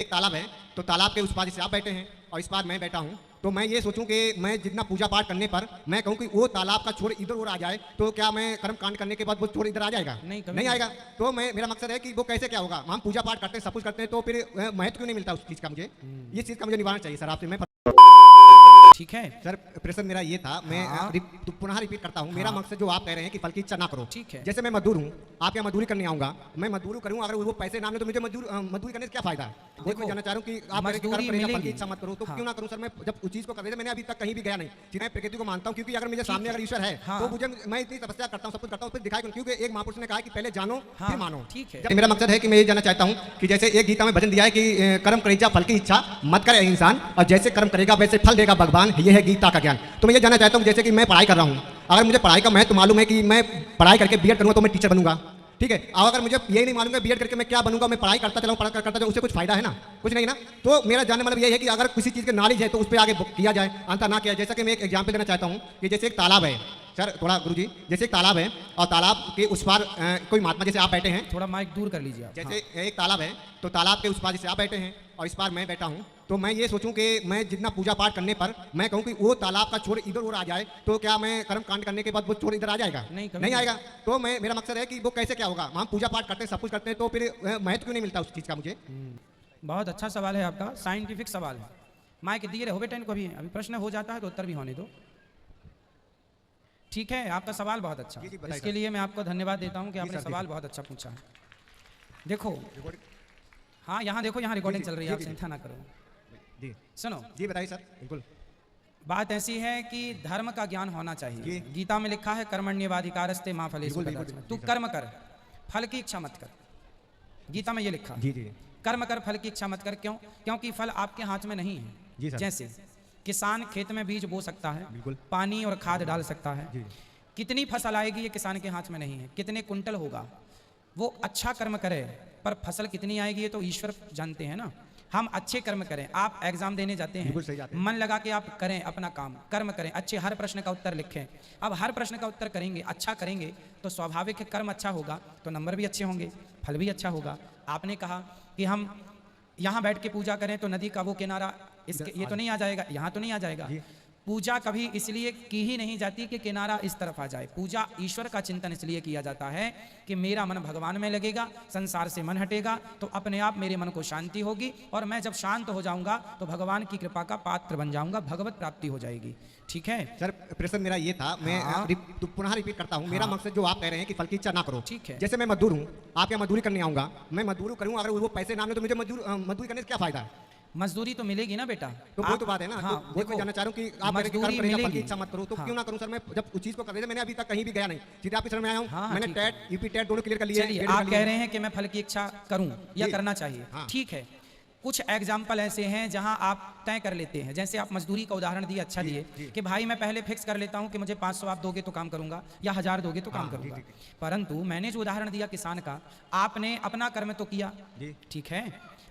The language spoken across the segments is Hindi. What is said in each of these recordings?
एक तालाब है तो तालाब के उस पार जैसे आप बैठे हैं और इस पार मैं बैठा हूँ, तो मैं ये सोचूं कि मैं जितना पूजा पाठ करने पर मैं कहूं कि वो तालाब का छोर इधर उधर आ जाए, तो क्या मैं कर्म कांड करने के बाद वो छोर इधर आ जाएगा? नहीं आएगा। तो मैं मेरा मकसद है कि वो कैसे क्या होगा, हम पूजा पाठ करते हैं, सब कुछ करते हैं, तो फिर महत्व क्यों नहीं मिलता उस चीज़ का? मुझे ये चीज़ का मुझे निवारण चाहिए सर आपसे। मैं ठीक है सर, प्रश्न मेरा ये था, मैं पुनः रिपीट करता हूँ। मेरा मकसद जो आप कह रहे हैं कि फल की इच्छा ना करो, ठीक है। जैसे मैं मजदूर हूँ, आप यहाँ मजदूरी करने आऊंगा, मैं मजदूरी करूँ, अगर वो पैसे ना मिले तो मुझे मजदूरी करने से क्या फायदा है? देखो, मैं जानना चाह रहा हूँ कि आप फल की इच्छा मत करो, तो क्यों ना करूँ सर? मैं जब उस चीज को कर रहे थे, मैंने अभी तक कहीं भी गया नहीं, मैं प्रकृति को मानता हूँ, क्योंकि अगर मेरे सामने अगर ईश्वर है तो मुझे, मैं इतनी तपस्या करता हूँ, सब कुछ करता हूँ, फिर दिखाई, क्योंकि एक महापुरुष ने कहा कि पहले जानो फिर मानो। ठीक है। मेरा मकसद है कि मैं ये जानना चाहता हूँ कि जैसे एक गीता में भजन दिया है कि कर्म करेजा फल की इच्छा मत करे इंसान, और जैसे कर्म करेगा वैसे फल देगा भगवान, ये है गीता का ज्ञान। तो मैं ये जानना चाहता हूँ, जैसे कि मैं पढ़ाई कर रहा हूँ, अगर मुझे पढ़ाई का महत्व मालूम है कि मैं पढ़ाई करके बीएड करूँगा तो मैं टीचर बनूंगा, ठीक है, और अगर मुझे ये नहीं मालूम है बीएड करके मैं क्या बनूंगा, मैं पढ़ाई करता चलाऊं, करता चलाऊं, उससे कुछ फायदा है ना? कुछ नहीं ना। तो मेरा जानने मतलब ये है कि अगर किसी चीज़ की नॉलेज है तो उस पर आगे किया जाए, अंतर ना किया। जैसा कि मैं एक एग्जाम्पल देना चाहता हूँ कि जैसे एक तालाब है सर, थोड़ा गुरुजी, जैसे एक तालाब है और तालाब के उस पार कोई महात्मा, जैसे आप बैठे हैं, थोड़ा माइक दूर कर लीजिए आप। जैसे एक तालाब है तो तालाब के उस पार जैसे आप बैठे हैं और इस पार मैं बैठा हूँ, तो मैं ये सोचूं कि मैं जितना पूजा पाठ करने पर मैं कहूं कि वो तालाब का छोर इधर उधर आ जाए, तो क्या मैं कर्म कांड करने के बाद वो छोर इधर आ जाएगा? नहीं आएगा। तो मेरा मकसद है कि वो कैसे क्या होगा, हम पूजा पाठ करते हैं, सब कुछ करते हैं, तो फिर महत्व क्यों नहीं मिलता उस चीज़ का? मुझे बहुत अच्छा सवाल है आपका, साइंटिफिक सवाल है। माइक दिए रहो बेटा इनको, अभी प्रश्न हो जाता है तो उत्तर भी होने दो। ठीक है, आपका सवाल बहुत अच्छा, इसके लिए मैं आपको धन्यवाद देता हूँ कि आपने सवाल बहुत अच्छा पूछा। देखो, हाँ यहाँ देखो, यहाँ रिकॉर्डिंग चल रही है, आप चिंता ना करो। सुनो जी, बताइए सर। बिल्कुल, बात ऐसी है कि धर्म का ज्ञान होना चाहिए। गीता में लिखा है कर्मण्येवाधिकारस्ते मां फलेषु कदाचन, तू कर्म कर, फल की इच्छा मत कर। गीता में ये लिखा, कर्म कर, फल की इच्छा मत कर। क्यों? क्योंकि फल आपके हाथ में नहीं है। जैसे किसान खेत में बीज बो सकता है, पानी और खाद डाल सकता है, कितनी फसल आएगी ये किसान के हाथ में नहीं है, कितने कुंटल होगा, वो अच्छा कर्म करे, पर फसल कितनी आएगी ये तो ईश्वर जानते हैं ना। हम अच्छे कर्म करें, आप एग्जाम देने जाते हैं, मन लगा के आप करें अपना काम, कर्म करें, अच्छे हर प्रश्न का उत्तर लिखें। अब हर प्रश्न का उत्तर करेंगे, अच्छा करेंगे, तो स्वाभाविक है कर्म अच्छा होगा तो नंबर भी अच्छे होंगे, फल भी अच्छा होगा। आपने कहा कि हम यहाँ बैठ के पूजा करें तो नदी का वो किनारा इसके ये तो नहीं आ जाएगा, यहाँ तो नहीं आ जाएगा। पूजा कभी इसलिए की ही नहीं जाती कि किनारा इस तरफ आ जाए। पूजा ईश्वर का चिंतन इसलिए किया जाता है कि मेरा मन भगवान में लगेगा, संसार से मन हटेगा तो अपने आप मेरे मन को शांति होगी, और मैं जब शांत हो जाऊंगा तो भगवान की कृपा का पात्र बन जाऊंगा, भगवत प्राप्ति हो जाएगी। ठीक है सर, प्रश्न मेरा ये था, मैं पुनः रिपीट करता हूँ। मेरा मकसद जो आप कह रहे हैं कि फल की इच्छा ना करो, ठीक है, जैसे मैं मजदूर हूँ, आप यहाँ मजदूरी करने आऊंगा, मैं मजदूरी करूँ, अगर वो पैसे ना मिले तो मुझे मजदूरी करने से क्या फायदा है? मजदूरी तो मिलेगी ना बेटा, तो वो तो बात है ना। हाँ, तो मैं जानना चाह रहा हूँ कि आप फल की इच्छा मत करो, तो क्यों ना करूँ सर? मैं जब उस चीज को कर रहे थे, मैंने अभी तक कहीं भी गया नहीं, सीधे आपके शरण में आया हूँ। मैंने टेट यूपी टेट दोनों क्लियर कर लिए। आप कह रहे हैं कि मैं फल की इच्छा करूँ या करना चाहिए, ठीक है। कुछ एग्जाम्पल ऐसे हैं जहां आप तय कर लेते हैं, जैसे आप मजदूरी का उदाहरण दिए, अच्छा दिए कि भाई मैं पहले फिक्स कर लेता हूं कि मुझे 500 आप दोगे तो काम करूंगा या 1000 दोगे तो काम करूंगा। परंतु मैंने जो उदाहरण दिया किसान का, आपने अपना कर्म तो किया, ठीक है,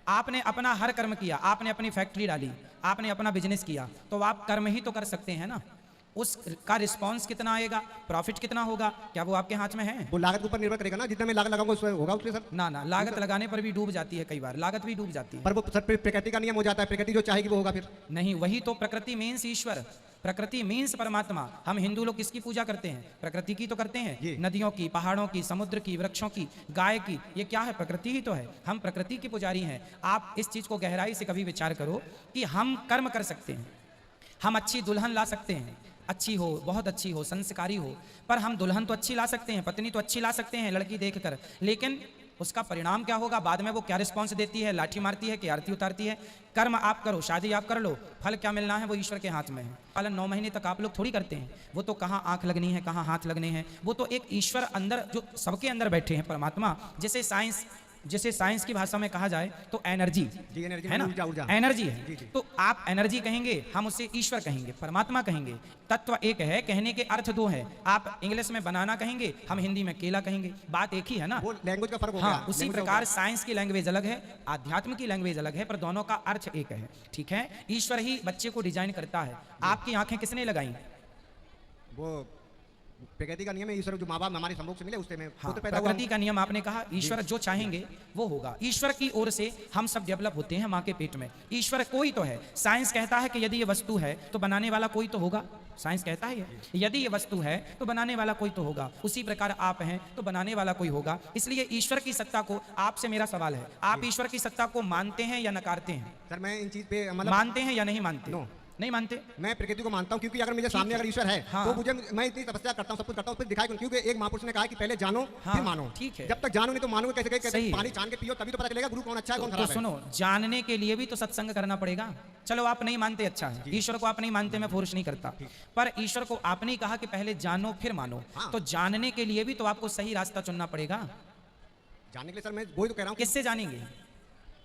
आपने अपना हर कर्म किया, आपने अपनी फैक्ट्री डाली, आपने अपना बिजनेस किया, तो आप कर्म ही तो कर सकते हैं ना। उसका रिस्पांस कितना आएगा, प्रॉफिट कितना होगा, क्या वो आपके हाथ में है? वो लागत के ऊपर निर्भर करेगा ना, जितना मैं लागत लगाऊंगा उसमें होगा उसमें सर। ना लागत लगाने पर भी डूब जाती है, कई बार लागत भी डूब जाती है, पर वो सर प्रकृति का नियम हो जाता है, प्रकृति जो चाहेगी वो होगा। फिर नहीं, वही तो प्रकृति मीन्स ईश्वर, प्रकृति मीन्स परमात्मा। हम हिंदू लोग किसकी पूजा करते हैं? प्रकृति की तो करते हैं, नदियों की, पहाड़ों की, समुद्र की, वृक्षों की, गाय की, ये क्या है? प्रकृति ही तो है। हम प्रकृति के पुजारी हैं। आप इस चीज को गहराई से कभी विचार करो कि हम कर्म कर सकते हैं, हम अच्छी दुल्हन ला सकते हैं, अच्छी हो, बहुत अच्छी हो, संस्कारी हो, पर हम दुल्हन तो अच्छी ला सकते हैं, पत्नी तो अच्छी ला सकते हैं लड़की देखकर, लेकिन उसका परिणाम क्या होगा, बाद में वो क्या रिस्पॉन्स देती है, लाठी मारती है कि आरती उतारती है? कर्म आप करो, शादी आप कर लो, फल क्या मिलना है वो ईश्वर के हाथ में है। पालन 9 महीने तक आप लोग थोड़ी करते हैं, वो तो कहाँ आंख लगनी है, कहाँ हाथ लगने हैं, वो तो एक ईश्वर अंदर जो सबके अंदर बैठे हैं, परमात्मा। जैसे साइंस की भाषा में कहा जाए तो एनर्जी है ना, एनर्जी है, तो आप एनर्जी कहेंगे, हम उसे ईश्वर कहेंगे, परमात्मा कहेंगे। तत्व एक है, कहने के अर्थ दो हैं। आप इंग्लिश में बनाना कहेंगे, हम हिंदी में केला कहेंगे, बात एक ही है ना, लैंग्वेज का फर्क हो गया। हाँ, उसी प्रकार साइंस की लैंग्वेज अलग है, आध्यात्म की लैंग्वेज अलग है, पर दोनों का अर्थ एक है। ठीक है, ईश्वर ही बच्चे को डिजाइन करता है। आपकी आंखें किसने लगाई? वो प्रकृति का नियम है, ईश्वर जो माँ बाप हमारे सम्मुख से मिले उससे में हाँ, पुत्र पैदा हुआ। प्रकृति का नियम आपने कहा, ईश्वर जो चाहेंगे वो होगा। ईश्वर की ओर से हम सब डेवलप होते हैं माँ के पेट में। ईश्वर कोई तो है। साइंस कहता है कि यदि ये वस्तु है तो बनाने वाला कोई तो होगा। साइंस कहता है यदि ये वस्तु है तो बनाने वाला कोई तो होगा। उसी प्रकार आप हैं तो बनाने वाला कोई होगा। इसलिए ईश्वर की सत्ता को, आपसे मेरा सवाल है, आप ईश्वर की सत्ता को मानते हैं या नकारते हैं? सर मैं इन चीज पे मतलब मानते हैं या नहीं मानते? नो, नहीं मानते। मैं प्रकृति को मानता हूँ, क्योंकि अगर मेरे सामने अगर ईश्वर है हाँ। तो मुझे, मैं इतनी तपस्या करता हूँ, सब कुछ करता हूँ, फिर दिखाई क्योंकि एक महापुरुष ने कहा कि पहले जानो हाँ, फिर मानो। ठीक है। जब तक जानो नहीं तो मानोगे कैसे? कहते सही है। पानी छान के पियो तभी तो पता चलेगा गुरु कौन अच्छा है कौन तो खराब है। सुनो, जानने के लिए भी तो सत्संग करना पड़ेगा। चलो आप नहीं मानते, अच्छा है, ईश्वर को आप नहीं मानते, मैं फोर्स नहीं करता, पर ईश्वर को आपने कहा कि पहले जानो फिर मानो। हाँ। तो जानने के लिए भी तो आपको सही रास्ता चुनना पड़ेगा। जानने के लिए सर मैं वही तो कह रहा हूँ कि किससे जानेंगे?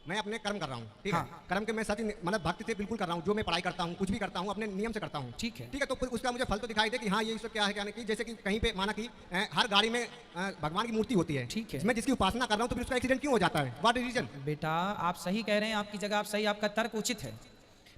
मैं अपने कर्म कर रहा हूँ, ठीक है। हाँ। कर्म के मैं सच मतलब भक्ति से बिल्कुल कर रहा हूँ। जो मैं पढ़ाई करता हूँ, कुछ भी करता हूँ, अपने नियम से करता हूँ, ठीक है। ठीक है। तो फिर उसका मुझे फल तो दिखाई दे कि हाँ ये ईश्वर क्या है क्या नहीं। जैसे कि कहीं पे माना कि हर गाड़ी में भगवान की मूर्ति होती है, ठीक है। मैं जिसकी उपासना कर रहा हूँ तो फिर उसका एक्सीडेंट क्यों हो जाता है? What is reason? बेटा आप सही कह रहे हैं, आपकी जगह आप सही, आपका तर्क उचित है,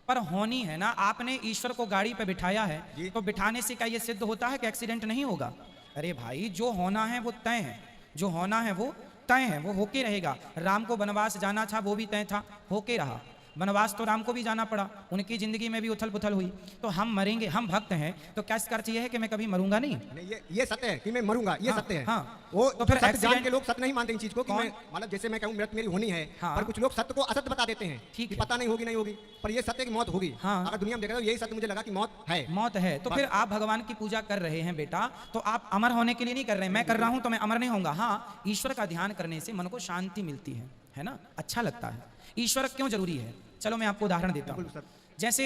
पर होनी है ना। आपने ईश्वर को गाड़ी पे बिठाया है तो बिठाने से क्या ये सिद्ध होता है कि एक्सीडेंट नहीं होगा? अरे भाई, जो होना है वो तय है, जो होना है वो तय है, वो होके रहेगा। राम को वनवास जाना था, वो भी तय था, होके रहा। वनवास तो राम को भी जाना पड़ा, उनकी जिंदगी में भी उथल पुथल हुई। तो हम मरेंगे, हम भक्त हैं, तो क्या इसका अर्थ ये है कि मैं कभी मरूंगा नहीं? नहीं, ये सत्य है कि मैं मरूंगा, ये हाँ, सत्य है। हाँ। वो तो फिर सत्य जान accident- के लोग सत्य नहीं मानते इन चीज को कि कौन? मैं मतलब जैसे मैं कहूँ मृत मेरी होनी है, हाँ। पर कुछ लोग सत्य को असत्य बता देते हैं ठीक कि है। पता नहीं होगी नहीं होगी, पर ये सत्य की मौत होगी। हाँ। अगर दुनिया में देखा तो यही सत्य मुझे लगा कि मौत है। मौत है। तो बस। फिर आप भगवान की पूजा कर रहे हैं बेटा, तो आप अमर होने के लिए नहीं कर रहे हैं। मैं कर रहा हूं तो मैं अमर नहीं होऊंगा। हाँ, ईश्वर का ध्यान करने से मन को शांति मिलती है ना, अच्छा लगता है। ईश्वर क्यों जरूरी है? चलो मैं आपको उदाहरण देता हूं। बिल्कुल सर। जैसे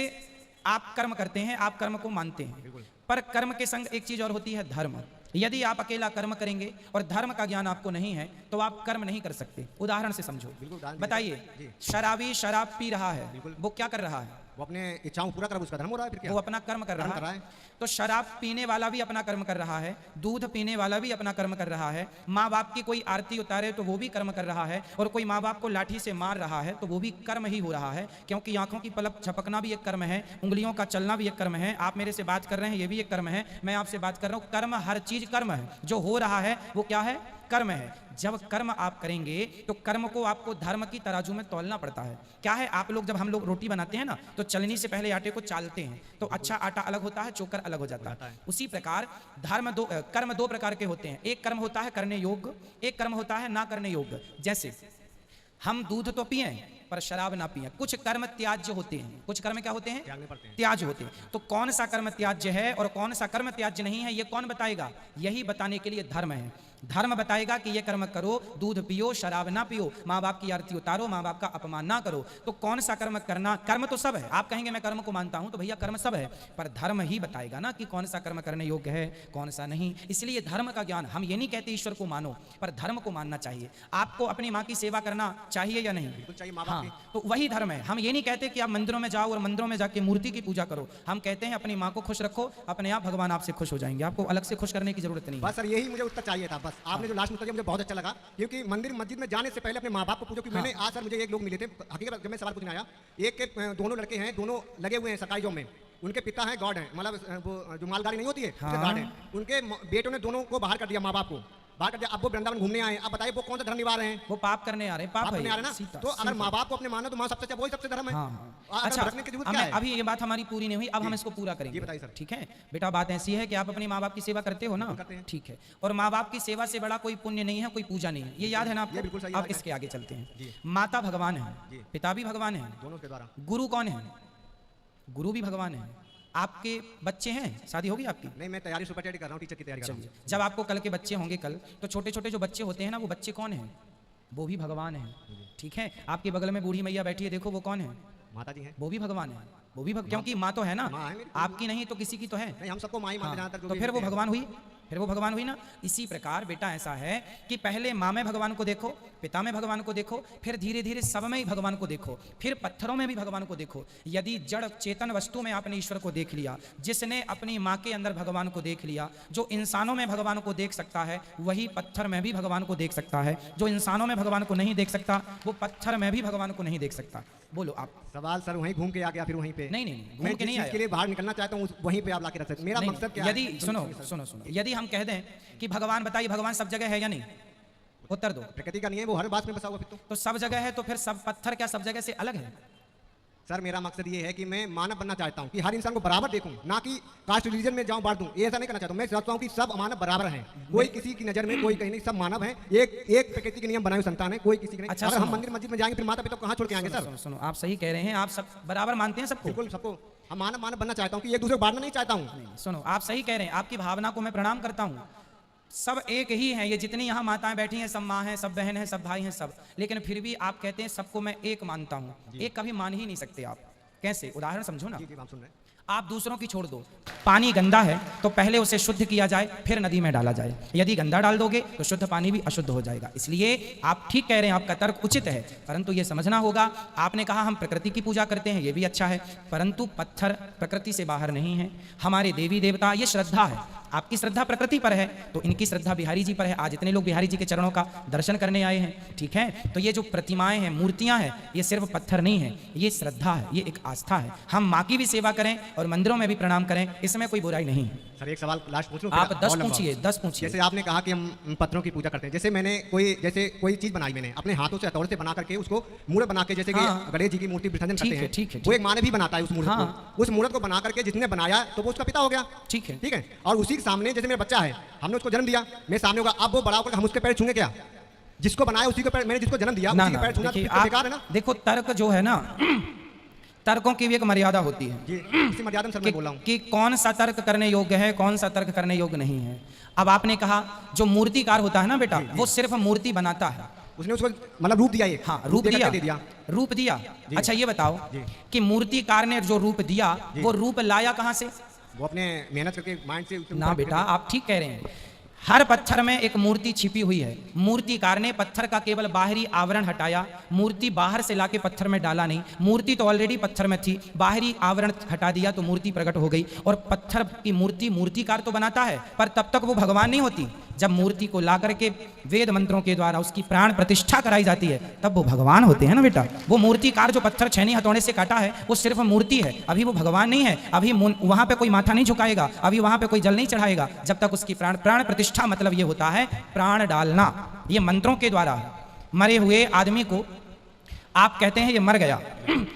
आप कर्म करते हैं, आप कर्म को मानते हैं, पर कर्म के संग एक चीज और होती है, धर्म। यदि आप अकेला कर्म करेंगे और धर्म का ज्ञान आपको नहीं है तो आप कर्म नहीं कर सकते। उदाहरण से समझो। बिल्कुल, उदाहरण बताइए, जी। शराबी शराब पी रहा है, वो क्या कर रहा है? वो अपने इच्छाओं पूरा कर उसका धर्म हो रहा है। फिर क्या? वो अपना कर्म कर कर्म रहा कर रहा है। है। तो शराब पीने वाला भी अपना कर्म कर रहा है, दूध पीने वाला भी अपना कर्म कर रहा है, माँ बाप की कोई आरती उतारे तो वो भी कर्म कर रहा है, और कोई माँ बाप को लाठी से मार रहा है तो वो भी कर्म ही हो रहा है। क्योंकि आंखों की पलक झपकना भी एक कर्म है, उंगलियों का चलना भी एक कर्म है, आप मेरे से बात कर रहे हैं ये भी एक कर्म है, मैं आपसे बात कर रहा हूँ, कर्म, हर चीज कर्म है। जो हो रहा है वो क्या है? कर्म है। जब कर्म आप करेंगे तो कर्म को आपको धर्म की तराजू में तौलना पड़ता है। क्या है, आप लोग जब हम लोग रोटी बनाते हैं ना तो चलनी से पहले आटे को चालते हैं, तो अच्छा आटा अलग होता है, चोकर अलग हो जाता है। उसी प्रकार कर्म दो प्रकार के होते हैं। एक कर्म होता है करने योग्य, एक कर्म होता है ना करने योग्य। जैसे हम दूध तो पिए पर शराब ना पिए। कुछ कर्म त्याज्य होते हैं। कुछ कर्म क्या होते हैं? त्यागने पड़ते हैं। त्याज्य होते हैं। तो कौन सा कर्म त्याज्य है और कौन सा कर्म त्याज्य नहीं है, ये कौन बताएगा? यही बताने के लिए धर्म है। धर्म बताएगा कि ये कर्म करो, दूध पियो, शराब ना पियो, माँ बाप की आरती उतारो, माँ बाप का अपमान ना करो। तो कौन सा कर्म करना? कर्म तो सब है। आप कहेंगे मैं कर्म को मानता हूं, तो भैया कर्म सब है, पर धर्म ही बताएगा ना कि कौन सा कर्म करने योग्य है, कौन सा नहीं। इसलिए धर्म का ज्ञान, हम ये नहीं कहते ईश्वर को मानो, पर धर्म को मानना चाहिए। आपको अपनी माँ की सेवा करना चाहिए या नहीं? बिल्कुल चाहिए, माँ बाप की। हाँ, तो वही धर्म है। हम ये नहीं कहते कि आप मंदिरों में जाओ और मंदिरों में जाके मूर्ति की पूजा करो। हम कहते हैं अपनी माँ को खुश रखो, अपने आप भगवान आपसे खुश हो जाएंगे। आपको अलग से खुश करने की जरूरत नहीं है। बस सर यही मुझे उत्तर चाहिए था। बस आपने जो लास्ट में उत्तर दिया मुझे बहुत अच्छा लगा, क्योंकि मंदिर मस्जिद में जाने से पहले अपने माँ बाप को पूछो। कि मैंने आज सर मुझे एक लोग मिले थे, हकीकत जब मैं सवाल पूछने आया, एक के दोनों लड़के हैं, दोनों लगे हुए हैं सरकारी जॉब में, उनके पिता हैं गॉड हैं, मतलब वो जो मालगाड़ी नहीं होती है हाँ। गार्ड है। उनके बेटों ने दोनों को बाहर कर दिया, माँ बाप को बाहर कर दिया। अब वो वृंदावन घूमने आए, अब बताइए वो कौन सा धर्म निभा रहे हैं? वो पाप करने आ रहे हैं, पाप पाप है करने आ ये, रहे हैं ना। सीधा, तो अगर सीधा। माँ बाप को अपने मानो तो माँ सबसे अच्छा, वही सबसे धर्म है। हाँ, अगर अच्छा, भटकने की जरूरत क्या है? अभी ये बात हमारी पूरी नहीं हुई, अब हम इसको पूरा करेंगे। ये बताइए सर। ठीक है बेटा, बात ऐसी है कि आप अपने माँ बाप की सेवा करते हो ना? करते हैं। ठीक है। और माँ बाप की सेवा से बड़ा कोई पुण्य नहीं है, कोई पूजा नहीं है, ये याद है ना ये बिल्कुल आपको? सही अब बात है। इसके आगे चलते हैं। जी। माता भगवान जी। है, पिता भी भगवान है, दोनों के द्वारा। गुरु कौन है? गुरु भी भगवान है। आपके बच्चे हैं, शादी होगी आपकी? नहीं, मैं तैयारी सुपर टेट कर रहा हूँ, टीचर की तैयारी कर रहा हूँ। चलिए, जब आपको कल के बच्चे होंगे कल, तो छोटे छोटे जो बच्चे होते हैं ना, वो बच्चे कौन हैं? वो भी भगवान है। ठीक है। आपके बगल में बूढ़ी मैया बैठी है, देखो वो कौन है? माता जी हैं। वो भी भगवान है। वो भी क्योंकि माँ तो है ना, माँ है मेरी। आपकी नहीं तो किसी की तो है। नहीं, हम सबको माँ ही मानते हैं, जहाँ तक जो तो भी फिर वो कहते हैं। भगवान हुई, फिर वो भगवान हुई ना। इसी प्रकार बेटा ऐसा है कि पहले माँ में भगवान को देखो, पिता में भगवान को देखो, फिर धीरे धीरे सब में ही भगवान को देखो, फिर पत्थरों में भी भगवान को देखो। यदि जड़ चेतन वस्तु में आपने ईश्वर को देख लिया, जिसने अपनी माँ के अंदर भगवान को देख लिया, जो इंसानों में भगवान को देख सकता है वही पत्थर में भी भगवान को देख सकता है। जो इंसानों में भगवान को नहीं देख सकता वो पत्थर में भी भगवान को नहीं देख सकता। बोलो आप। सवाल सर वहीं घूम के आ गया, फिर वहीं पे नहीं नहीं मैं घूम के जिस नहीं चीज आया। के लिए बाहर निकलना चाहता हूँ वहीं पे आप लाके रख सकते हैं। मेरा नहीं, मकसद क्या यदि है? सुनो सुनो सुनो, यदि हम कह दें कि भगवान बताइए भगवान सब जगह है या नहीं, उत्तर दो। प्रकृति का नहीं है, वो हर बात में बसा हुआ फिर तो सब जगह है तो फिर सब पत्थर क्या सब जगह से अलग है? सर मेरा मकसद ये है कि मैं मानव बनना चाहता हूँ, कि हर इंसान को बराबर देखूं, ना कि कास्ट रिलीजन में जाऊं बांट दूं। ये ऐसा नहीं करना चाहता हूं। मैं चाहता हूं कि सब मानव बराबर हैं, कोई किसी की नजर में कोई कहीं नहीं, सब मानव हैं। एक प्रकृति के नियम बनाए हुए संतान है, कोई किसी के नहीं। अच्छा, अगर हम सुनो। मंदिर मस्जिद में जाएंगे फिर माता पिता को कहाँ छोड़ के आएंगे सर? सुनो सुनो, आप सही कह रहे हैं, आप सब बराबर मानते हैं सबको। बिल्कुल सबको हम मानव मानव बनना चाहता हूँ, कि एक दूसरे को बांटना नहीं चाहता हूँ। सुनो, आप सही कह रहे हैं, आपकी भावना को मैं प्रणाम करता हूँ। सब एक ही हैं, ये जितनी यहाँ माताएं बैठी हैं सब माँ हैं, सब बहन हैं, सब भाई हैं, सब। लेकिन फिर भी आप कहते हैं सबको मैं एक मानता हूँ। एक कभी मान ही नहीं सकते आप। कैसे? उदाहरण समझो ना। जी जी, हम सुन रहे हैं। आप दूसरों की छोड़ दो, पानी गंदा है तो पहले उसे शुद्ध किया जाए फिर नदी में डाला जाए। यदि गंदा डाल दोगे तो शुद्ध पानी भी अशुद्ध हो जाएगा। इसलिए आप ठीक कह रहे हैं, आपका तर्क उचित है, परंतु ये समझना होगा। आपने कहा हम प्रकृति की पूजा करते हैं, ये भी अच्छा है, परंतु पत्थर प्रकृति से बाहर नहीं है। हमारे देवी देवता, ये श्रद्धा है। आपकी श्रद्धा प्रकृति पर है तो इनकी श्रद्धा बिहारी जी पर है। आज इतने लोग बिहारी जी के चरणों का दर्शन करने आए हैं, ठीक है। तो ये जो प्रतिमाएं हैं, मूर्तियां हैं, ये सिर्फ पत्थर नहीं है, ये श्रद्धा है, ये एक आस्था है। हम माँ की भी सेवा करें और मंदिरों में भी प्रणाम करें, इसमें कोई बुराई नहीं है। सर एक सवाल लास्ट पूछ लूं? आप फिर 10 और लंबा पूछिए, होगा। 10 पूछिए। जैसे आपने कहा कि हम पत्थरों की पूजा करते हैं, जैसे मैंने कोई चीज बनाई, मैंने अपने हाथों से हथौड़े से बना करके उसको मूर्त बना के, जैसे कि हाँ। गणेश जी की मूर्ति विसर्जन ठीक करते है, हैं, ठीक है, वो एक मानव ही बनाता है उस मूर्त हाँ। को। उस मूर्त को बना करके जिसने बनाया तो वो उसका पिता हो गया, ठीक है। ठीक है। और उसी के सामने जैसे मेरा बच्चा है, हमने उसको जन्म दिया, मेरे सामने होगा, अब वो बड़ा होकर हम उसके पैर छूंगे क्या? जिसको बनाया उसी के पैर, मैंने जिसको जन्म दिया ना उसी के ना, पैर छूना तो देखिए फिर तो बेकार है ना? देखो तर्क जो है ना, तर्कों की भी एक मर्यादा होती है जी, इसी मर्यादा में सर मैं बोल रहा हूँ। कि कौन सा तर्क करने योग्य है, कौन सा तर्क करने योग्य नहीं है। अब आपने कहा जो मूर्तिकार होता है ना बेटा, वो सिर्फ मूर्ति बनाता है। उसने उसको मतलब रूप दिया, एक हाँ, रूप दे दिया, करके दे दिया। रूप दिया। जी। अच्छा ये बताओ जी। कि मूर्तिकार ने जो रूप दिया वो रूप लाया कहाँ से? वो अपने मेहनत करके माइंड से ना बेटा, आप ठीक कह रहे हैं। हर पत्थर में एक मूर्ति छिपी हुई है। मूर्तिकार ने पत्थर का केवल बाहरी आवरण हटाया, मूर्ति बाहर से लाके पत्थर में डाला नहीं। मूर्ति तो ऑलरेडी पत्थर में थी, बाहरी आवरण हटा दिया तो मूर्ति प्रकट हो गई। और पत्थर की मूर्ति मूर्तिकार तो बनाता है, पर तब तक वो भगवान नहीं होती। जब मूर्ति को ला करके वेद मंत्रों के द्वारा उसकी प्राण प्रतिष्ठा कराई जाती है, तब वो भगवान होते हैं ना बेटा। वो मूर्तिकार जो पत्थर छेनी हथौड़े से काटा है वो सिर्फ मूर्ति है, अभी वो भगवान नहीं है। अभी वहां पे कोई माथा नहीं झुकाएगा, अभी वहां पे कोई जल नहीं चढ़ाएगा, जब तक उसकी प्राण प्रतिष्ठा, मतलब ये होता है प्राण डालना, ये मंत्रों के द्वारा है। मरे हुए आदमी को आप कहते हैं ये मर गया।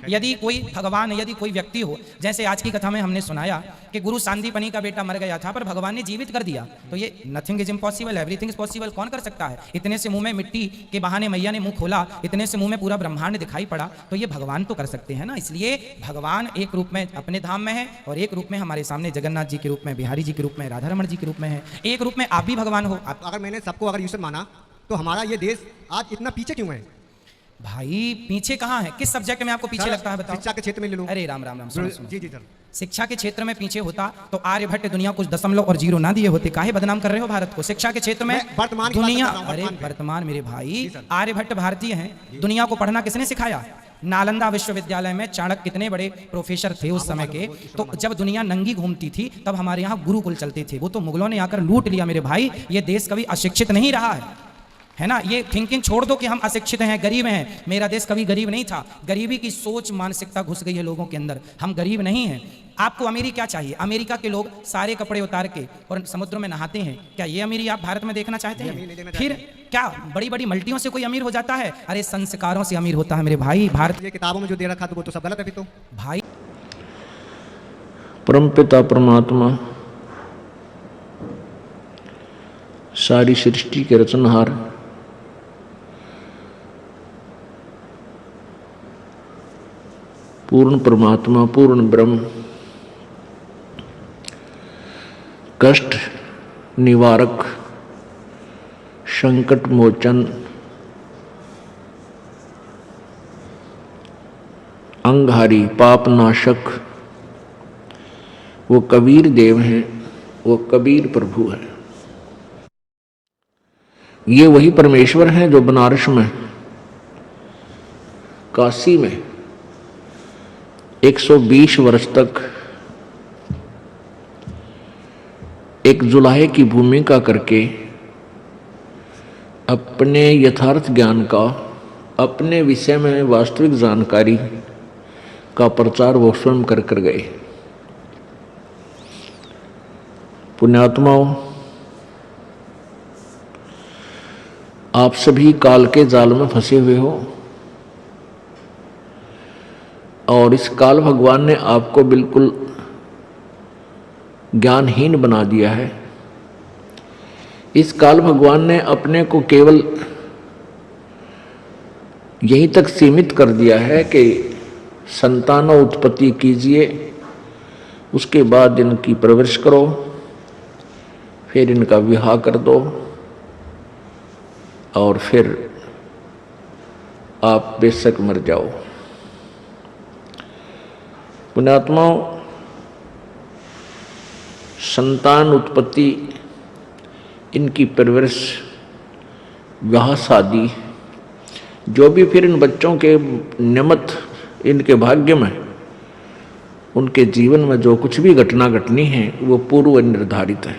यदि कोई भगवान, यदि कोई व्यक्ति हो, जैसे आज की कथा में हमने सुनाया कि गुरु सांदीपनी का बेटा मर गया था पर भगवान ने जीवित कर दिया, तो ये nothing is impossible, everything is possible. कौन कर सकता है? इतने से मुंह में मिट्टी के बहाने मैया ने मुंह खोला, इतने से मुंह में पूरा ब्रह्मांड दिखाई पड़ा, तो ये भगवान तो कर सकते हैं ना। इसलिए भगवान एक रूप में अपने धाम में है और एक रूप में हमारे सामने जगन्नाथ जी के रूप में, बिहारी जी के रूप में, राधा रमण जी के रूप में है। एक रूप में आप भी भगवान हो। अगर मैंने सबको अगर ईश्वर माना तो हमारा ये देश आज इतना पीछे क्यों है? भाई पीछे कहाँ है? किस सब्जेक्ट में आपको पीछे लगता है बताओ? शिक्षा के क्षेत्र में ले लो। अरे राम राम राम, सुनो सुनो। जी जी सर। शिक्षा के क्षेत्र में पीछे होता तो आर्यभट्ट दुनिया कुछ दशमलव और जीरो ना दिए होते। काहे बदनाम कर रहे हो भारत को? शिक्षा के क्षेत्र में वर्तमान की बात दुनिया, कर रहा हूं, अरे वर्तमान पे। वर्तमान मेरे भाई, आर्यभट्ट भारतीय हैं। दुनिया को पढ़ना किसने सिखाया? नालंदा विश्वविद्यालय में चाणक्य कितने बड़े प्रोफेसर थे उस समय के। तो जब दुनिया नंगी घूमती थी तब हमारे यहाँ गुरुकुल चलते थे, वो तो मुगलों ने आकर लूट लिया मेरे भाई। ये देश कभी अशिक्षित नहीं रहा है ना। ये थिंकिंग छोड़ दो कि हम अशिक्षित हैं, गरीब हैं। मेरा देश कभी गरीब नहीं था। गरीबी की सोच, मानसिकता घुस गई है लोगों के अंदर। हम गरीब नहीं हैं। आपको अमीरी क्या चाहिए? अमेरिका के लोग सारे कपड़े उतार के और समुद्र में नहाते हैं, क्या ये अमीरी आप भारत में देखना चाहते हैं? फिर क्या बड़ी बड़ी मल्टियों से कोई अमीर हो जाता है? अरे संस्कारों से अमीर होता है मेरे भाई। भारत ये किताबों में जो दे रखा तो वो तो सब गलत है फिर तो। भाई परमपिता परमात्मा सारी सृष्टि के रचनहार, पूर्ण परमात्मा, पूर्ण ब्रह्म, कष्ट निवारक, संकट मोचन, अंगहारी, पाप नाशक, वो कबीर देव हैं, वो कबीर प्रभु हैं। ये वही परमेश्वर हैं जो बनारस में, काशी में 120 वर्ष तक एक जुलाहे की भूमिका करके अपने यथार्थ ज्ञान का अपने विषय में वास्तविक जानकारी का प्रचार वो स्वयं कर कर गए। पुण्यात्माओं, आप सभी काल के जाल में फंसे हुए हो और इस काल भगवान ने आपको बिल्कुल ज्ञानहीन बना दिया है। इस काल भगवान ने अपने को केवल यहीं तक सीमित कर दिया है कि संतानों उत्पत्ति कीजिए, उसके बाद इनकी परवरिश करो, फिर इनका विवाह कर दो और फिर आप बेशक मर जाओ। पुण्यात्माओं, संतान उत्पत्ति, इनकी परवरिश, विवाह शादी, जो भी फिर इन बच्चों के निमित्त इनके भाग्य में, उनके जीवन में जो कुछ भी घटना घटनी है वो पूर्व निर्धारित है।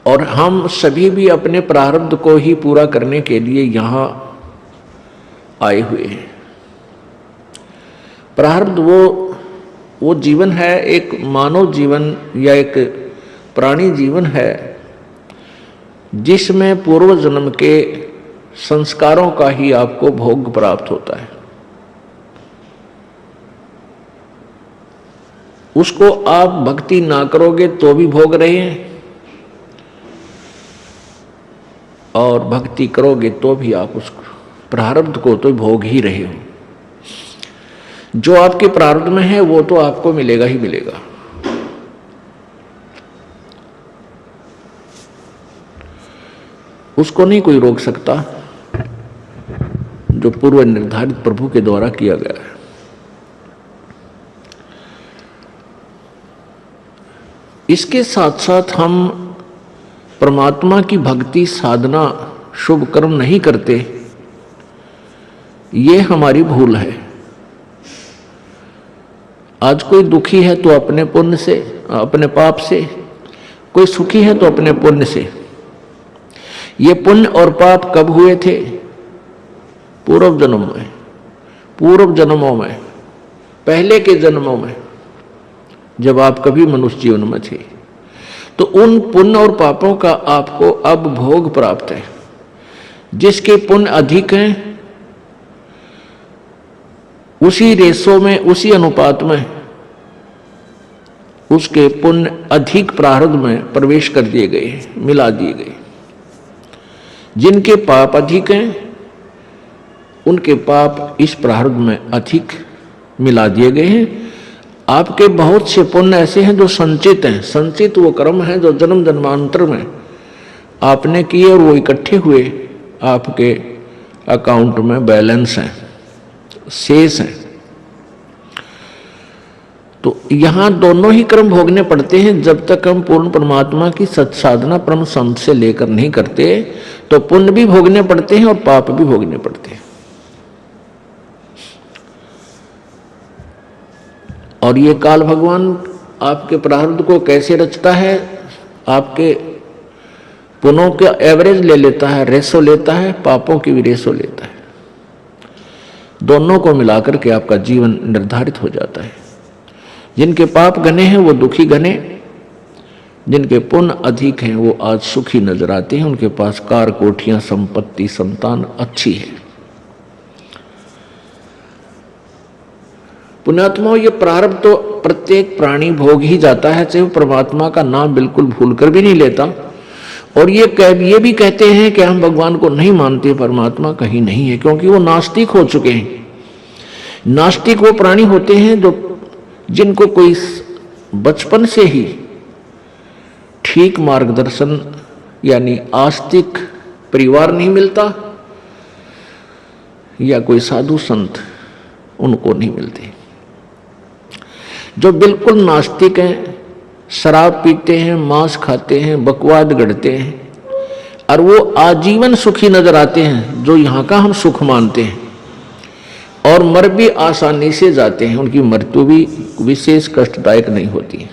और हम सभी भी अपने प्रारब्ध को ही पूरा करने के लिए यहाँ आए हुए हैं। प्रारब्ध वो जीवन है, एक मानव जीवन या एक प्राणी जीवन है जिसमें पूर्व जन्म के संस्कारों का ही आपको भोग प्राप्त होता है। उसको आप भक्ति ना करोगे तो भी भोग रहे हैं और भक्ति करोगे तो भी आप उस प्रारब्ध को तो भोग ही रहे हो। जो आपके प्रारब्ध में है वो तो आपको मिलेगा ही मिलेगा। उसको नहीं कोई रोक सकता, जो पूर्व निर्धारित प्रभु के द्वारा किया गया है। इसके साथ साथ हम परमात्मा की भक्ति साधना शुभ कर्म नहीं करते, ये हमारी भूल है। आज कोई दुखी है तो अपने पुण्य से, अपने पाप से, कोई सुखी है तो अपने पुण्य से। ये पुण्य और पाप कब हुए थे? पूर्व जन्म में, पूर्व जन्मों में, पहले के जन्मों में, जब आप कभी मनुष्य जीवन में थे। तो उन पुण्य और पापों का आपको अब भोग प्राप्त है। जिसके पुण्य अधिक हैं उसी रेशो में, उसी अनुपात में उसके पुण्य अधिक प्रारब्ध में प्रवेश कर दिए गए, मिला दिए गए। जिनके पाप अधिक हैं उनके पाप इस प्रारब्ध में अधिक मिला दिए गए हैं। आपके बहुत से पुण्य ऐसे हैं जो संचित हैं। संचित वो कर्म है जो जन्म जन्मांतर में आपने किए और वो इकट्ठे हुए आपके अकाउंट में बैलेंस हैं, शेष हैं। तो यहाँ दोनों ही कर्म भोगने पड़ते हैं। जब तक हम पूर्ण परमात्मा की सत्साधना परम संत से लेकर नहीं करते तो पुण्य भी भोगने पड़ते हैं और पाप भी भोगने पड़ते हैं। और ये काल भगवान आपके प्रारब्ध को कैसे रचता है? आपके पुण्यों का एवरेज ले लेता है, रेशो लेता है, पापों की भी रेशो लेता है। दोनों को मिलाकर के आपका जीवन निर्धारित हो जाता है। जिनके पाप घने हैं वो दुखी घने, जिनके पुण्य अधिक हैं वो आज सुखी नजर आते हैं। उनके पास कार, कोठियां, संपत्ति, संतान अच्छी है। पुण्यात्माओं, ये प्रारब्ध तो प्रत्येक प्राणी भोग ही जाता है, चाहे वो परमात्मा का नाम बिल्कुल भूलकर भी नहीं लेता। और ये भी कहते हैं कि हम भगवान को नहीं मानते, परमात्मा कहीं नहीं है, क्योंकि वो नास्तिक हो चुके हैं। नास्तिक वो प्राणी होते हैं जिनको कोई बचपन से ही ठीक मार्गदर्शन यानी आस्तिक परिवार नहीं मिलता या कोई साधु संत उनको नहीं मिलते। जो बिल्कुल नास्तिक हैं, शराब पीते हैं, मांस खाते हैं, बकवाद गढ़ते हैं और वो आजीवन सुखी नजर आते हैं, जो यहाँ का हम सुख मानते हैं, और मर भी आसानी से जाते हैं। उनकी मृत्यु भी विशेष कष्टदायक नहीं होती है।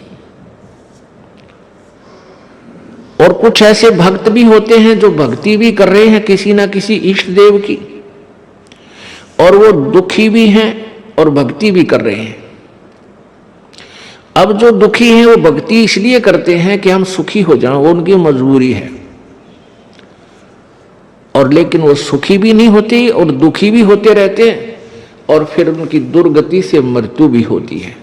और कुछ ऐसे भक्त भी होते हैं जो भक्ति भी कर रहे हैं किसी ना किसी इष्ट देव की, और वो दुखी भी हैं और भक्ति भी कर रहे हैं। अब जो दुखी हैं वो भक्ति इसलिए करते हैं कि हम सुखी हो जाएं, वो उनकी मजबूरी है, और लेकिन वो सुखी भी नहीं होते और दुखी भी होते रहते हैं, और फिर उनकी दुर्गति से मृत्यु भी होती है।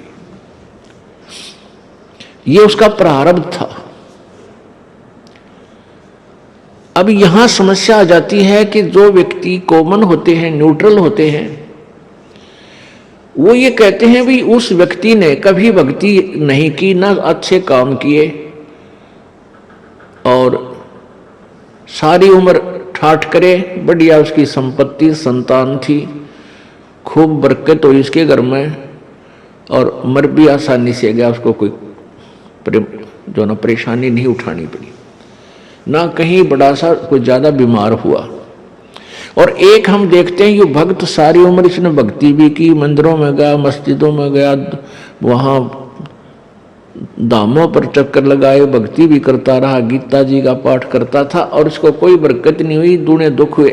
ये उसका प्रारब्ध था। अब यहां समस्या आ जाती है कि जो व्यक्ति कॉमन होते हैं, न्यूट्रल होते हैं, वो ये कहते हैं भी उस व्यक्ति ने कभी भक्ति नहीं की, ना अच्छे काम किए, और सारी उम्र ठाठ करे, बढ़िया उसकी संपत्ति संतान थी, खूब बरकत हुई इसके घर में, और मर भी आसानी से गया, उसको कोई जो ना परेशानी नहीं उठानी पड़ी, ना कहीं बड़ा सा कोई ज्यादा बीमार हुआ। और एक हम देखते हैं ये भक्त सारी उम्र इसने भक्ति भी की, मंदिरों में गया, मस्जिदों में गया, वहां धामों पर चक्कर लगाए, भक्ति भी करता रहा, गीता जी का पाठ करता था, और इसको कोई बरकत नहीं हुई, दूने दुख हुए।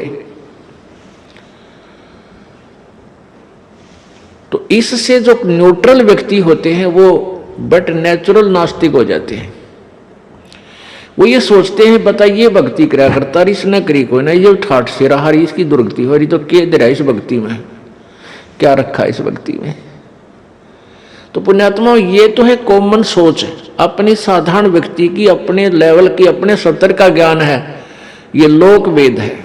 तो इससे जो न्यूट्रल व्यक्ति होते हैं वो बट नेचुरल नास्तिक हो जाते हैं। वो ये सोचते हैं बताइए भक्ति करा करता रही, इसने करी कोई ना, ये ठाठ से रहा रही, इसकी दुर्गति हो रही, तो क्या दे रहा इस भक्ति में, क्या रखा इस भक्ति में। तो पुण्यात्मा ये तो है कॉमन सोच, अपनी साधारण व्यक्ति की, अपने लेवल की, अपने स्तर का ज्ञान है, ये लोक वेद है।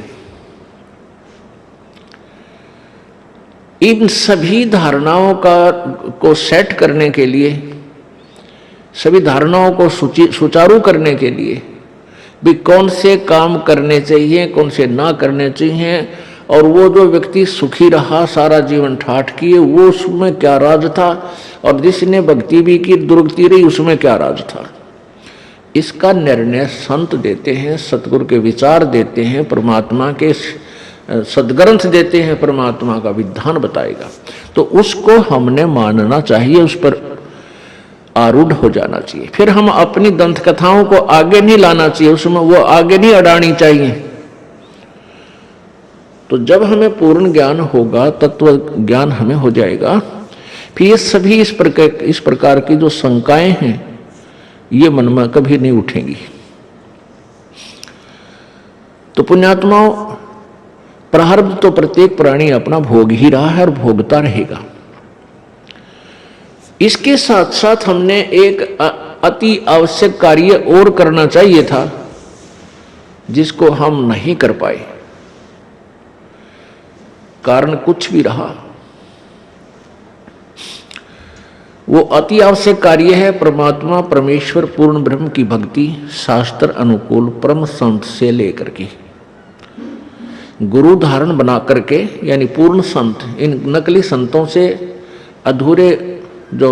इन सभी धारणाओं को सेट करने के लिए, सभी धारणाओं को सुचारू करने के लिए भी कौन से काम करने चाहिए, कौन से ना करने चाहिए, और वो जो व्यक्ति सुखी रहा सारा जीवन ठाठ किए, वो उसमें क्या राज था, और जिसने भक्ति भी की दुर्गति रही उसमें क्या राज था, इसका निर्णय संत देते हैं, सतगुरु के विचार देते हैं, परमात्मा के सदग्रंथ देते हैं, परमात्मा का विधान बताएगा। तो उसको हमने मानना चाहिए, उस पर आरूढ़ हो जाना चाहिए। फिर हम अपनी दंत कथाओं को आगे नहीं लाना चाहिए, उसमें वो आगे नहीं अड़ानी चाहिए। तो जब हमें पूर्ण ज्ञान होगा, तत्व ज्ञान हमें हो जाएगा, फिर ये सभी इस प्रकार की जो शंकाएं हैं ये मन में कभी नहीं उठेंगी। तो पुण्यात्माओं, प्रारब्ध तो प्रत्येक प्राणी अपना भोग ही रहा है और भोगता रहेगा। इसके साथ साथ हमने एक अति आवश्यक कार्य और करना चाहिए था, जिसको हम नहीं कर पाए, कारण कुछ भी रहा। वो अति आवश्यक कार्य है परमात्मा परमेश्वर पूर्ण ब्रह्म की भक्ति, शास्त्र अनुकूल परम संत से लेकर के गुरु धारण बना करके, यानी पूर्ण संत, इन नकली संतों से, अधूरे जो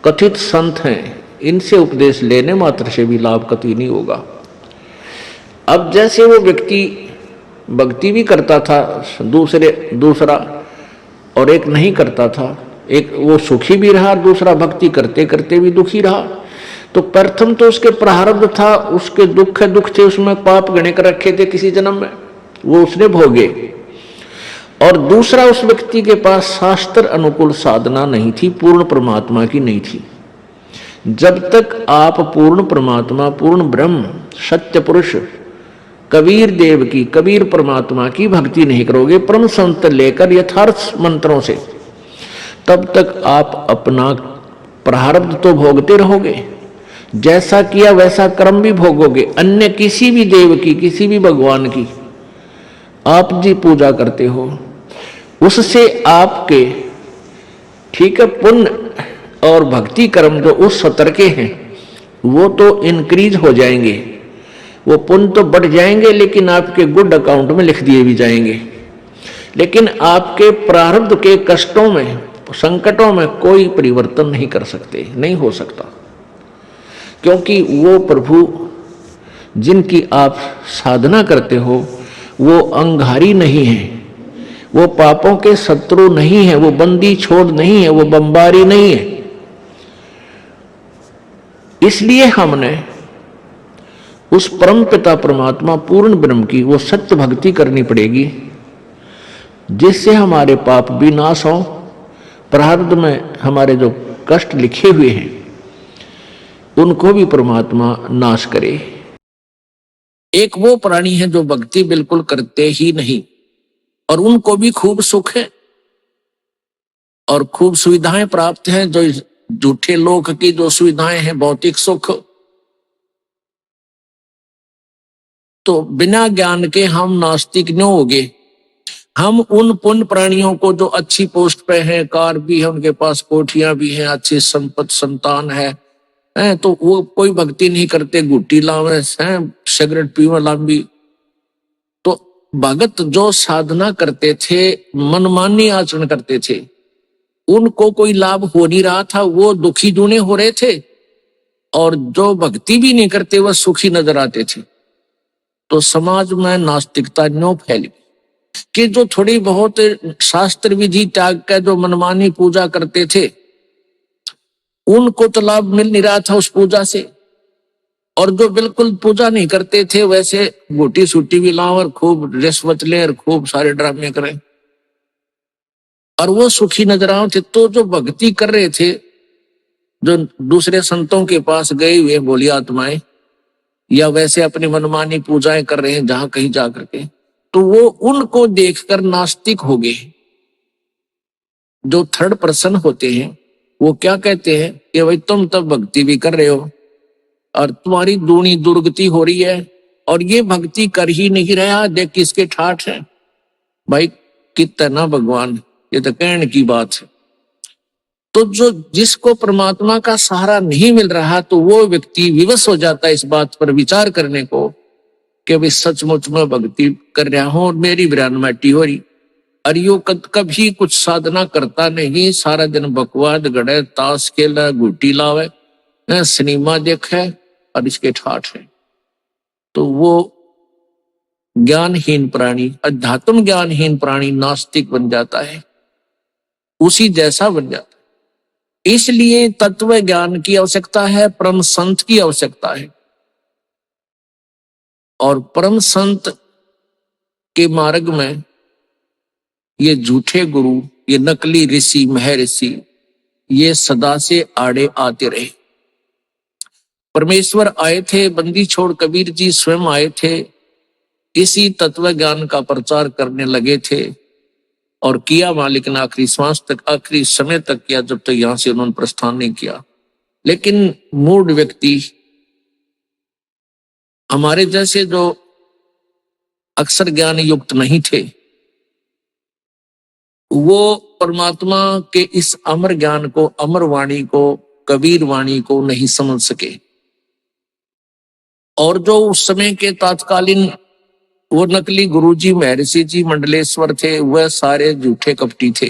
कथित संत हैं, इनसे उपदेश लेने मात्र से भी लाभ कतई नहीं होगा। अब जैसे वो व्यक्ति भक्ति भी करता था दूसरा, और एक नहीं करता था, एक वो सुखी भी रहा, दूसरा भक्ति करते करते भी दुखी रहा, तो प्रथम तो उसके प्रारब्ध था, उसके दुख थे, उसमें पाप गणे कर रखे थे किसी जन्म में, वो उसने भोगे। और दूसरा, उस व्यक्ति के पास शास्त्र अनुकूल साधना नहीं थी, पूर्ण परमात्मा की नहीं थी। जब तक आप पूर्ण परमात्मा, पूर्ण ब्रह्म, सत्य पुरुष कबीर देव की, कबीर परमात्मा की भक्ति नहीं करोगे परम संत लेकर यथार्थ मंत्रों से, तब तक आप अपना प्रारब्ध तो भोगते रहोगे, जैसा किया वैसा कर्म भी भोगोगे। अन्य किसी भी देव की, किसी भी भगवान की आप जी पूजा करते हो, उससे आपके ठीक है पुण्य और भक्ति कर्म जो उस स्तर के हैं वो तो इंक्रीज हो जाएंगे, वो पुण्य तो बढ़ जाएंगे, लेकिन आपके गुड अकाउंट में लिख दिए भी जाएंगे। लेकिन आपके प्रारब्ध के कष्टों में, संकटों में कोई परिवर्तन नहीं कर सकते, नहीं हो सकता, क्योंकि वो प्रभु जिनकी आप साधना करते हो वो अंगारी नहीं है, वो पापों के शत्रु नहीं है, वो बंदी छोड़ नहीं है, वो बमबारी नहीं है। इसलिए हमने उस परम पिता परमात्मा पूर्ण ब्रह्म की वो सत्य भक्ति करनी पड़ेगी, जिससे हमारे पाप भी नाश हो, प्रारब्ध में हमारे जो कष्ट लिखे हुए हैं उनको भी परमात्मा नाश करे। एक वो प्राणी है जो भक्ति बिल्कुल करते ही नहीं और उनको भी खूब सुख है और खूब सुविधाएं प्राप्त हैं, जो झूठे लोक की जो सुविधाएं हैं, भौतिक सुख, तो बिना ज्ञान के हम नास्तिक न होगे। हम उन पुण्य प्राणियों को जो अच्छी पोस्ट पे हैं, कार भी है उनके पास, कोठियां भी हैं, अच्छी संपत्ति संतान है, तो वो कोई भक्ति नहीं करते, गुट्टी लावे हैं, सिगरेट पीवे लांबी। तो भगत जो साधना करते थे, मनमानी आचरण करते थे, उनको कोई लाभ हो नहीं रहा था, वो दुखी दूने हो रहे थे, और जो भक्ति भी नहीं करते वह सुखी नजर आते थे। तो समाज में नास्तिकता न्यों फैली कि जो थोड़ी बहुत शास्त्र विधि त्याग कर जो मनमानी पूजा करते थे, उनको तो लाभ मिल नहीं रहा था उस पूजा से, और जो बिल्कुल पूजा नहीं करते थे वैसे गोटी सूटी भी लाओ और खूब रिश्वत ले और खूब सारे ड्रामे करें और वो सुखी नजर आए थे। तो जो भक्ति कर रहे थे, जो दूसरे संतों के पास गए हुए बोली आत्माएं, या वैसे अपनी मनमानी पूजाएं कर रहे हैं जहां कहीं जाकर के, तो वो उनको देखकर नास्तिक हो गए। जो थर्ड पर्सन होते हैं वो क्या कहते हैं कि भाई तुम तब भक्ति भी कर रहे हो और तुम्हारी दूनी दुर्गति हो रही है, और ये भक्ति कर ही नहीं रहा, देख किसके ठाठ है भाई, कितना भगवान, ये तो कहने की बात है। तो जो जिसको परमात्मा का सहारा नहीं मिल रहा, तो वो व्यक्ति विवश हो जाता है इस बात पर विचार करने को कि भाई सचमुच में भक्ति कर रहा हूं और मेरी ब्राह्मटी हो रही, और यो कभी कुछ साधना करता नहीं, सारा दिन बकवाद गड़े, ताश खेला, गुटी लावे, सिनेमा देखे और इसके ठाठ है। तो वो ज्ञानहीन प्राणी, अध्यात्म ज्ञानहीन प्राणी नास्तिक बन जाता है, उसी जैसा बन जाता है। इसलिए तत्व ज्ञान की आवश्यकता है, परम संत की आवश्यकता है, और परम संत के मार्ग में ये झूठे गुरु, ये नकली ऋषि महर्षि, ये सदा से आड़े आते रहे। परमेश्वर आए थे, बंदी छोड़ कबीर जी स्वयं आए थे, इसी तत्व ज्ञान का प्रचार करने लगे थे, और किया मालिक ने आखिरी श्वास तक, आखिरी समय तक किया, जब तक यहां से उन्होंने प्रस्थान नहीं किया। लेकिन मूढ़ व्यक्ति, हमारे जैसे जो अक्षर ज्ञान युक्त नहीं थे, वो परमात्मा के इस अमर ज्ञान को, अमर वाणी को, कबीर वाणी को नहीं समझ सके। और जो उस समय के तात्कालीन वो नकली गुरुजी महर्षि जी मंडलेश्वर थे, वह सारे झूठे कपटी थे,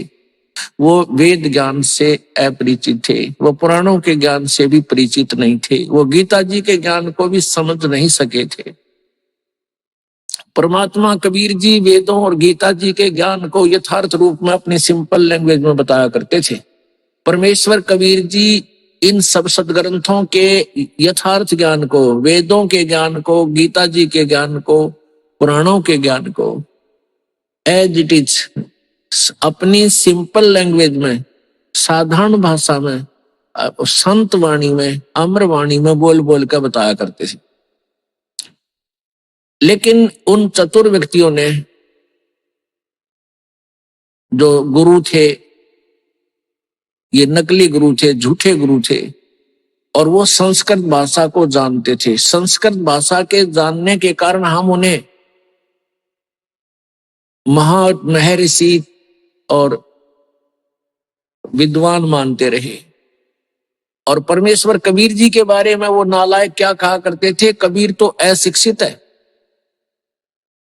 वो वेद ज्ञान से अपरिचित थे, वो पुराणों के ज्ञान से भी परिचित नहीं थे, वो गीता जी के ज्ञान को भी समझ नहीं सके थे। परमात्मा कबीर जी वेदों और गीता जी के ज्ञान को यथार्थ रूप में अपनी सिंपल लैंग्वेज में बताया करते थे। परमेश्वर कबीर जी इन सब सदग्रंथों के यथार्थ ज्ञान को, वेदों के ज्ञान को, गीता जी के ज्ञान को, पुराणों के ज्ञान को एज इट इज अपनी सिंपल लैंग्वेज में, साधारण भाषा में, संत वाणी में, अमर वाणी में बोल बोल कर बताया करते थे। लेकिन उन चतुर व्यक्तियों ने, जो गुरु थे, ये नकली गुरु थे, झूठे गुरु थे, और वो संस्कृत भाषा को जानते थे। संस्कृत भाषा के जानने के कारण हम उन्हें महर्षि और विद्वान मानते रहे। और परमेश्वर कबीर जी के बारे में वो नालायक क्या कहा करते थे, कबीर तो अशिक्षित है,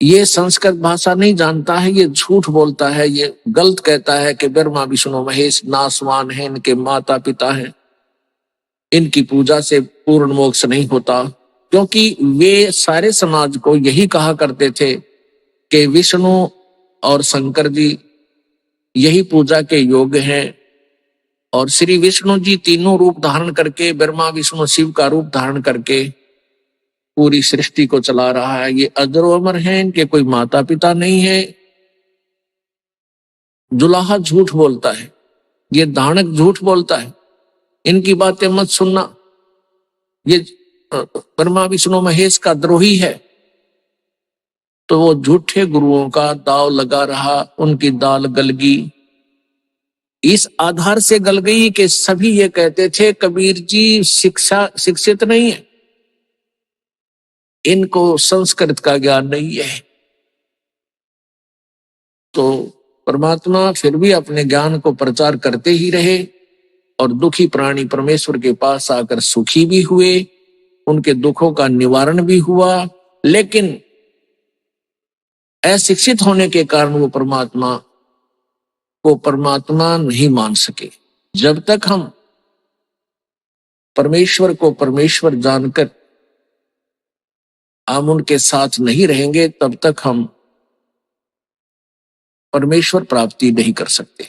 ये संस्कृत भाषा नहीं जानता है, ये झूठ बोलता है, ये गलत कहता है कि ब्रह्मा विष्णु महेश नासवान है, इनके माता पिता हैं, इनकी पूजा से पूर्ण मोक्ष नहीं होता। क्योंकि वे सारे समाज को यही कहा करते थे कि विष्णु और शंकर जी यही पूजा के योग्य हैं, और श्री विष्णु जी तीनों रूप धारण करके, ब्रह्मा विष्णु शिव का रूप धारण करके पूरी सृष्टि को चला रहा है। ये अजर अमर हैं, इनके कोई माता पिता नहीं है। जुलाहा झूठ बोलता है, ये दानक झूठ बोलता है, इनकी बातें मत सुनना, ये ब्रह्मा विष्णु महेश का द्रोही है। तो वो झूठे गुरुओं का दाव लगा रहा, उनकी दाल गल गई। इस आधार से गल गई कि सभी ये कहते थे कबीर जी शिक्षित नहीं है, इनको संस्कृत का ज्ञान नहीं है। तो परमात्मा फिर भी अपने ज्ञान को प्रचार करते ही रहे और दुखी प्राणी परमेश्वर के पास आकर सुखी भी हुए, उनके दुखों का निवारण भी हुआ। लेकिन अशिक्षित होने के कारण वो परमात्मा नहीं मान सके। जब तक हम परमेश्वर को परमेश्वर जानकर हम उनके साथ नहीं रहेंगे, तब तक हम परमेश्वर प्राप्ति नहीं कर सकते।